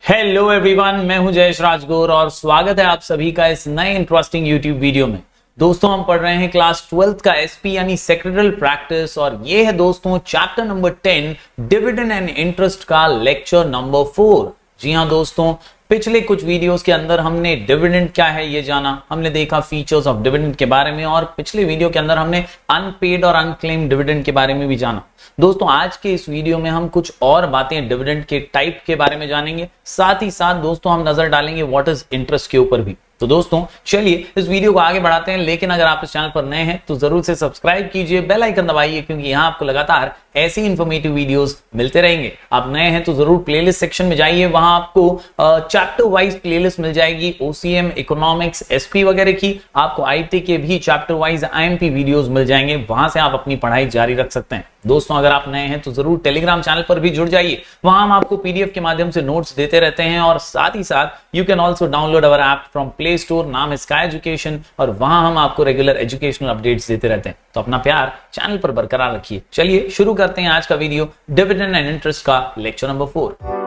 Hello everyone, मैं हूं जयेश राजगौर और स्वागत है आप सभी का इस नए इंटरेस्टिंग यूट्यूब वीडियो में। दोस्तों, हम पढ़ रहे हैं क्लास 12th का एसपी यानी सेक्रेटरियल प्रैक्टिस और ये है दोस्तों chapter number 10 dividend and interest का लेक्चर नंबर 4। जी हां दोस्तों, पिछले कुछ वीडियोस के अंदर हमने डिविडेंड क्या है ये जाना, हमने देखा फीचर्स ऑफ डिविडेंड के बारे में और पिछले वीडियो के अंदर हमने अनपेड और अनक्लेम्ड डिविडेंड के बारे में भी जाना। दोस्तों, आज के इस वीडियो में हम कुछ और बातें डिविडेंड के टाइप के बारे में जानेंगे, साथ ही साथ दोस्तों हम नजर डालेंगे व्हाट इज इंटरेस्ट के ऊपर भी। तो दोस्तों चलिए इस वीडियो को आगे बढ़ाते हैं, लेकिन अगर आप इस चैनल पर नए हैं तो जरूर से सब्सक्राइब कीजिए, बेल आइकन दबाइए, क्योंकि यहाँ आपको लगातार ऐसी इंफॉर्मेटिव वीडियोस मिलते रहेंगे। आप नए हैं तो जरूर प्लेलिस्ट सेक्शन में जाइए, वहां आपको चैप्टर वाइज प्लेलिस्ट मिल जाएगी, ओसीएम, इकोनॉमिक्स, एसपी वगैरह की। आपको आईटी के भी चैप्टर वाइज आईएमपी वीडियोस मिल जाएंगे, वहां से आप अपनी पढ़ाई जारी रख सकते हैं। दोस्तों, अगर आप नए हैं तो जरूर टेलीग्राम चैनल पर भी जुड़ जाइए, वहां हम आपको पीडीएफ के माध्यम से नोट्स देते रहते हैं और साथ ही साथ you can also download our app from play store, नाम है स्काई एजुकेशन, और वहां हम आपको रेगुलर एजुकेशनल अपडेट्स देते रहते हैं। तो अपना प्यार चैनल पर बरकरार रखिए। चलिए शुरू करते हैं आज का वीडियो, डिविडेंड एंड इंटरेस्ट का लेक्चर नंबर 4।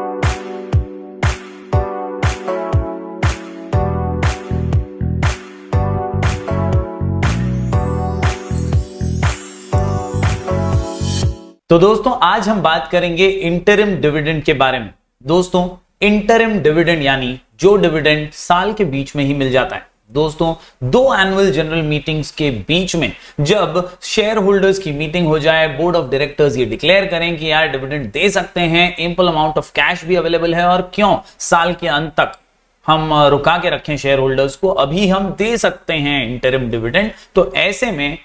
तो दोस्तों आज हम बात करेंगे इंटरिम डिविडेंड के बारे में। दोस्तों, इंटरिम डिविडेंड यानी जो डिविडेंड साल के बीच में ही मिल जाता है। दोस्तों, दो एनुअल जनरल मीटिंग्स के बीच में जब शेयर होल्डर्स की मीटिंग हो जाए, बोर्ड ऑफ डायरेक्टर्स ये डिक्लेयर करें कि यार डिविडेंड दे सकते हैं, एम्पल अमाउंट ऑफ कैश भी अवेलेबल है और क्यों साल के अंत तक हम रुका के रखें शेयर होल्डर्स को, अभी हम दे सकते हैं इंटरिम डिविडेंड। तो ऐसे में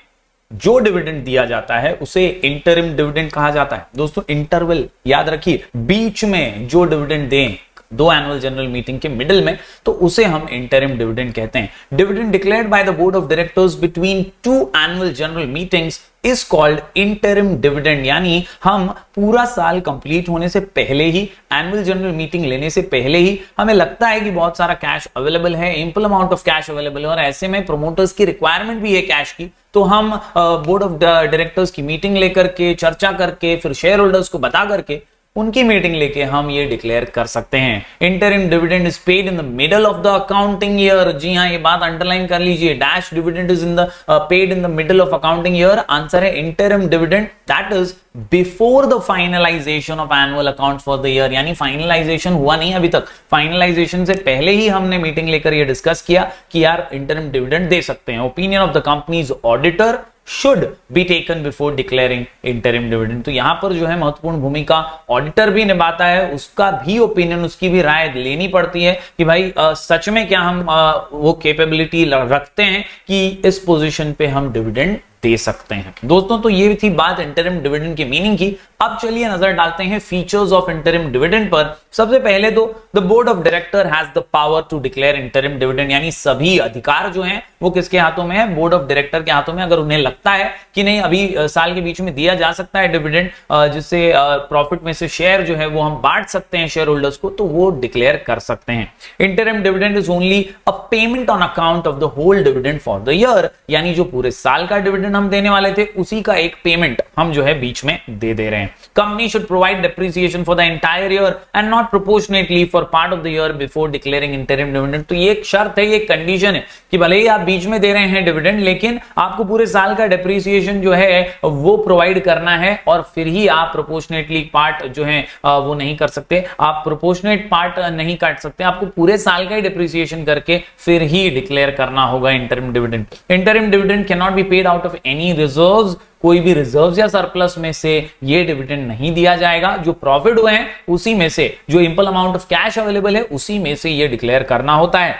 जो डिविडेंड दिया जाता है उसे इंटरिम डिविडेंड कहा जाता है। दोस्तों, इंटरवल याद रखिए, बीच में जो डिविडेंड दें दो एनुअल जनरल मीटिंग के मिडिल में, तो उसे हम इंटरिम डिविडेंड कहते हैं। Dividend declared by the board of directors between two annual general meetings is called interim dividend, यानी हम पूरा साल कंप्लीट होने से पहले ही, एनुअल जनरल मीटिंग लेने से पहले ही हमें लगता है कि बहुत सारा कैश अवेलेबल है, ample amount of cash available है और ऐसे में प्रोमोटर्स की रिक्वायरमेंट भी है कैश की, तो हम बोर्ड ऑफ डायरेक्टर्स की मीटिंग लेकर के, चर्चा करके, फिर शेयर होल्डर्स को बता करके उनकी मीटिंग लेके हम ये डिक्लेयर कर सकते हैं। Interim dividend is paid in the middle of the accounting year. जी हाँ, ये बात अंडरलाइन कर लीजिए, dash dividend is in the paid in the middle of accounting year. Answer है interim dividend, that is before the finalisation of annual accounts for the year, यानी finalisation हुआ नहीं अभी तक, फाइनलाइजेशन से पहले ही हमने मीटिंग लेकर ये डिस्कस किया कि यार इंटरिम डिविडेंड दे सकते हैं। Opinion of the companies auditor should be taken before declaring interim dividend। तो यहां पर जो है महत्वपूर्ण भूमिका ऑडिटर भी निभाता है, उसका भी ओपिनियन, उसकी भी राय लेनी पड़ती है कि भाई सच में क्या हम वो कैपेबिलिटी रखते हैं कि इस पोजीशन पे हम डिविडेंड दे सकते हैं। दोस्तों, तो ये थी बात इंटरिम डिविडेंड की मीनिंग की। अब चलिए नजर डालते हैं features of interim dividend per. सबसे पहले तो the board of director has the power to declare interim dividend, यानी सभी अधिकार जो हैं वो किसके हाथों में है? बोर्ड ऑफ डायरेक्टर के हाथों में। अगर उन्हें लगता है कि नहीं अभी साल के बीच में दिया जा सकता है डिविडेंड, जिससे प्रॉफिट में से शेयर जो है वो हम बांट सकते हैं शेयर होल्डर्स को, तो वो डिक्लेयर कर सकते हैं। Interim dividend is only a payment on account of the whole dividend for the year, यानी जो पूरे साल का डिविडेंड हम देने वाले थे उसी का एक पेमेंट हम जो है बीच में दे रहे हैं। Company should provide depreciation for the entire year and not proportionately for part of the year before declaring interim dividend. तो ये एक शर्त है, ये एक कंडीशन है कि भले ही आप बीच में दे रहे हैं डिविडेंड, लेकिन आपको पूरे साल का डेप्रिसिएशन जो है वो प्रोवाइड करना है और फिर ही आप प्रोपोर्शनेटली पार्ट जो है वो नहीं कर सकते, आप प्रोपोर्शनेट पार्ट नहीं काट सकते, आपको पूरे साल का ही डेप्रिसिएशन करके फिर ही डिक्लेयर करना होगा interim dividend. Interim dividend can not be paid out of any reserves, कोई भी रिजर्व्स या सरप्लस में से ये डिविडेंड नहीं दिया जाएगा। जो प्रॉफिट हुए हैं उसी में से, जो ample amount of cash available है उसी में से ये डिक्लेयर करना होता है।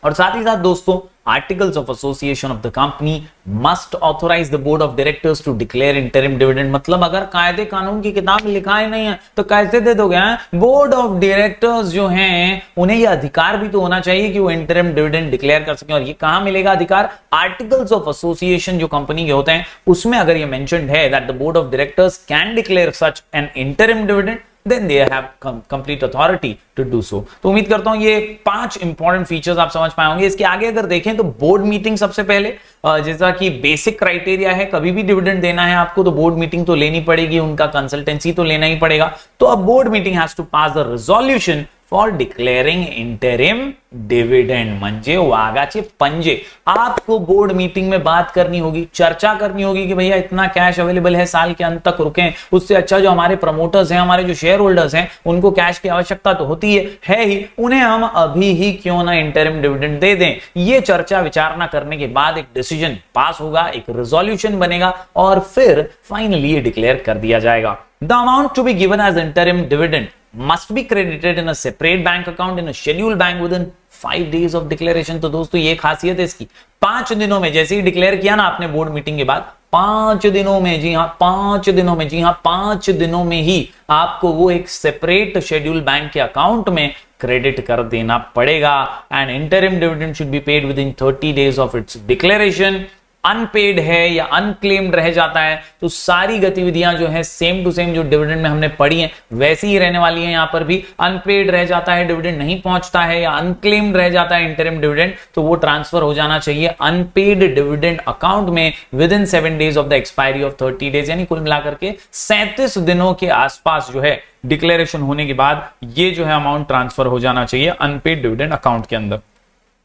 और साथ ही साथ दोस्तों, articles of association of the company must authorise the board of directors to declare interim dividend. मतलब अगर कायदे कानून की किताब में लिखा ही नहीं है तो कैसे दे दोगे? बोर्ड ऑफ डायरेक्टर्स जो हैं उन्हें यह अधिकार भी तो होना चाहिए कि वो इंटरिम डिविडेंड डिक्लेयर कर सकें। और ये कहां मिलेगा अधिकार? आर्टिकल्स ऑफ एसोसिएशन जो कंपनी के होते हैं उसमें अगर ये मेंशन्ड है that the board of directors can declare such an interim dividend, then they have complete authority to do so। तो उम्मीद करता हूं ये 5 इंपॉर्टेंट फीचर्स आप समझ पाए होंगे। इसके आगे अगर देखें तो बोर्ड मीटिंग सबसे पहले, जैसा कि बेसिक क्राइटेरिया है, कभी भी डिविडेंड देना है आपको तो बोर्ड मीटिंग तो लेनी पड़ेगी, उनका कंसल्टेंसी तो लेना ही पड़ेगा। तो अब board meeting has to pass the resolution for declaring interim dividend. म्हणजे वाघाचे पंजे। आपको बोर्ड मीटिंग में बात करनी होगी, चर्चा करनी होगी कि भैया इतना कैश अवेलेबल है, साल के अंत तक रुकें। उससे अच्छा जो हमारे प्रमोटर्स हैं, हमारे जो शेयर होल्डर्स हैं, उनको कैश की आवश्यकता तो होती है ही, उन्हें हम अभी ही क्यों ना इंटरिम डिविडेंड दे दें। ये चर्चा विचारणा करने के बाद एक डिसीजन पास होगा, एक रिजोल्यूशन बनेगा और फिर फाइनली ये डिक्लेयर कर दिया जाएगा। The amount to be given as interim dividend must be credited in a separate bank account in a scheduled bank within 5 days of declaration। तो दोस्तों ये खासियत है इसकी, 5 दिनों में, जैसे ही डिक्लेयर किया ना आपने बोर्ड मीटिंग के बाद, 5 दिनों में, जी हाँ 5 दिनों में, जी हाँ 5 दिनों में ही आपको वो एक सेपरेट शेड्यूल बैंक के अकाउंट में क्रेडिट कर देना पड़ेगा। And interim dividend should be paid within 30 days of its declaration. Unpaid है या अनक्लेम्ड रह जाता है तो सारी गतिविधियां जो है सेम टू सेम जो डिविडेंड में हमने पढ़ी हैं वैसी ही रहने वाली हैं। यहां पर भी अनपेड रह जाता है, डिविडेंड नहीं पहुंचता है या अनक्लेम्ड रह जाता है इंटरिम डिविडेंड, तो वो ट्रांसफर हो जाना चाहिए अनपेड डिविडेंड अकाउंट में with in 7 days of the expiry of 30 days। यानी कुल मिलाकर के 37 दिनों के आसपास जो है डिक्लेरेशन होने के बाद ये जो है अमाउंट ट्रांसफर हो जाना चाहिए अनपेड डिविडेंड अकाउंट के अंदर।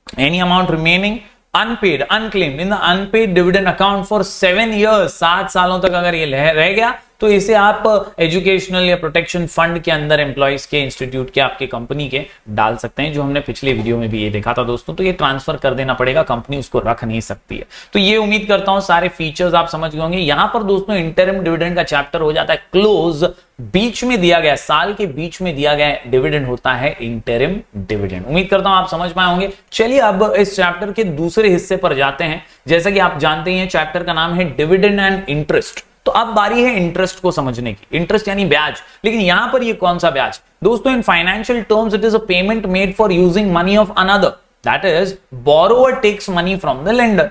Any amount remaining unpaid unclaimed in the unpaid dividend account for 7 years, 7 सालों तक अगर ये रह गया तो इसे आप एजुकेशनल या प्रोटेक्शन फंड के अंदर एम्प्लॉइज के, इंस्टीट्यूट के, आपके कंपनी के डाल सकते हैं, जो हमने पिछले वीडियो में भी ये देखा था दोस्तों। तो ये ट्रांसफर कर देना पड़ेगा, कंपनी उसको रख नहीं सकती है। तो ये उम्मीद करता हूं सारे फीचर्स आप समझ गए होंगे। यहां पर दोस्तों इंटरिम डिविडेंड का चैप्टर हो जाता है क्लोज। बीच में दिया गया, साल के बीच में दिया गया डिविडेंड होता है इंटरिम डिविडेंड। उम्मीद करता हूं आप समझ पाए होंगे। चलिए अब इस चैप्टर के दूसरे हिस्से पर जाते हैं। जैसा कि आप जानते हैं चैप्टर का नाम है डिविडेंड एंड इंटरेस्ट। तो अब बारी है इंटरेस्ट को समझने की। इंटरेस्ट यानी ब्याज, लेकिन यहां पर ये कौन सा ब्याज दोस्तों? In financial terms it is a payment made for using money of another, that is borrower takes money from the lender.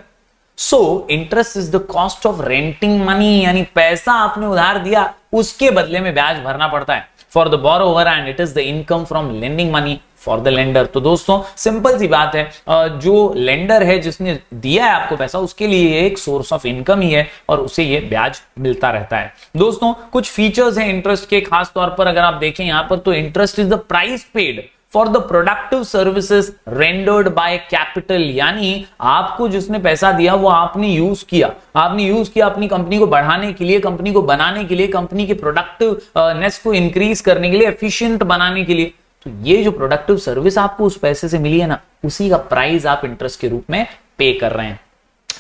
So interest is the cost of renting money, यानी पैसा आपने उधार दिया उसके बदले में ब्याज भरना पड़ता है for the borrower, and it is the income from lending money for the lender. तो दोस्तों सिंपल सी बात है, जो लेंडर है जिसने दिया है आपको पैसा, उसके लिए एक सोर्स ऑफ इनकम ही है और उसे ये ब्याज मिलता रहता है। दोस्तों कुछ फीचर्स हैं इंटरेस्ट के, खास तौर पर अगर आप देखें यहां पर, तो interest is the price paid for the productive services rendered by capital. यानी आपको जिसने पैसा दिया वो आपने यूज किया, अपनी कंपनी को बढ़ाने के लिए, कंपनी को बनाने के लिए, कंपनी के प्रोडक्टिवनेस को इंक्रीज करने के लिए, एफिशिएंट बनाने के लिए। तो ये जो प्रोडक्टिव सर्विस आपको उस पैसे से मिली है ना, उसी का प्राइस आप इंटरेस्ट के रूप में पे कर रहे हैं।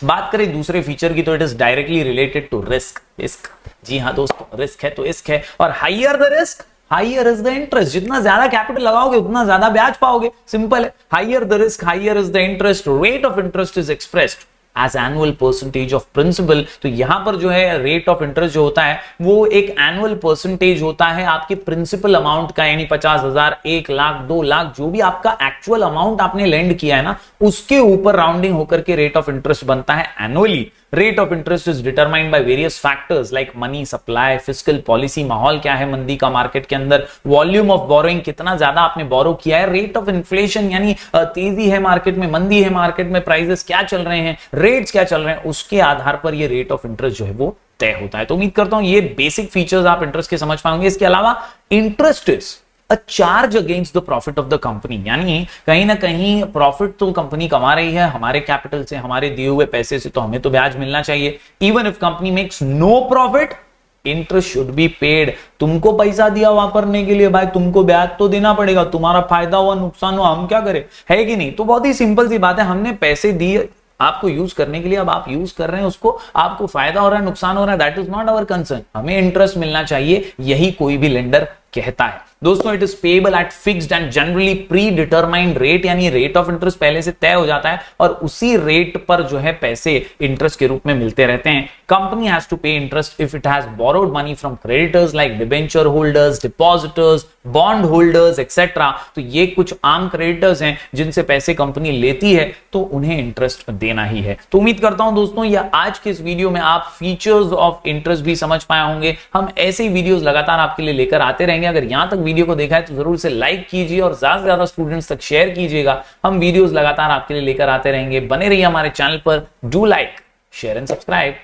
बात करें दूसरे फीचर की तो it is directly related to risk. जी हाँ दोस्तों, रिस्क है तो इश्क है, और higher the risk higher is the interest. जितना ज्यादा कैपिटल लगाओगे उतना ज्यादा ब्याज पाओगे, सिंपल है। Higher the risk higher is the interest. Rate of interest is expressed as annual percentage of principal. तो यहां पर जो है रेट ऑफ इंटरेस्ट जो होता है वो एक एनुअल परसेंटेज होता है आपके प्रिंसिपल अमाउंट का, यानी 50,000, 1 लाख, 2 लाख, जो भी आपका एक्चुअल अमाउंट आपने लेंड किया है ना, उसके ऊपर राउंडिंग होकर के रेट ऑफ इंटरेस्ट बनता है annually. Rate of interest is determined by various factors like money supply, fiscal policy, माहौल क्या है मंदी का मार्केट के अंदर, वॉल्यूम ऑफ बोरोइंग, कितना ज्यादा आपने बोरो किया है, रेट ऑफ इन्फ्लेशन यानी तेजी है मार्केट में, मंदी है मार्केट में, प्राइसेस क्या चल रहे हैं, रेट्स क्या चल रहे हैं, उसके आधार पर ये रेट ऑफ इंटरेस्ट जो है वो तय होता है। तो उम्मीद करता हूं ये बेसिक फीचर्स आप इंटरेस्ट के समझ पाएंगे। इसके अलावा interest is a charge against the profit of the company, यानी कहीं ना कहीं प्रॉफिट तो कंपनी कमा रही है हमारे कैपिटल से, हमारे दिए हुए पैसे से, तो हमें तो ब्याज मिलना चाहिए। Even if company makes no profit interest should be paid. तुमको पैसा दिया वापरने के लिए, भाई तुमको ब्याज तो देना पड़ेगा, तुम्हारा फायदा हुआ नुकसान हुआ हम क्या करें, है कि नहीं? तो बहुत ही सिंपल सी बात है, हमने पैसे दिए आपको यूज करने के लिए, अब आप यूज कर रहे हैं उसको, आपको फायदा हो रहा है, नुकसान हो रहा है, that is not our concern, हमें इंटरेस्ट मिलना चाहिए, यही कोई भी लेंडर कहता है। दोस्तों it is payable at fixed and generally predetermined rate, यानी रेट ऑफ इंटरेस्ट पहले से तय हो जाता है और उसी रेट पर जो है पैसे इंटरेस्ट के रूप में मिलते रहते हैं। कंपनी हैज टू पे interest if it has borrowed money from creditors like debenture holders, depositors, bond holders etcetera. तो ये कुछ आम क्रेडिटर्स हैं जिनसे पैसे कंपनी लेती है, तो उन्हें इंटरेस्ट देना ही है। तो उम्मीद करता हूं दोस्तों ये आज के इस वीडियो में आप फीचर्स ऑफ इंटरेस्ट भी समझ पाए होंगे। हम ऐसे ही वीडियोस लगातार आपके लिए लेकर आते रहेंगे। अगर यहां तक वीडियो को देखा है तो जरूर से लाइक कीजिए और ज्यादा से ज्यादा स्टूडेंट्स तक शेयर कीजिएगा। हम वीडियोस लगातार आपके लिए लेकर आते रहेंगे। बने रहिए हमारे चैनल पर। Do like, share and subscribe.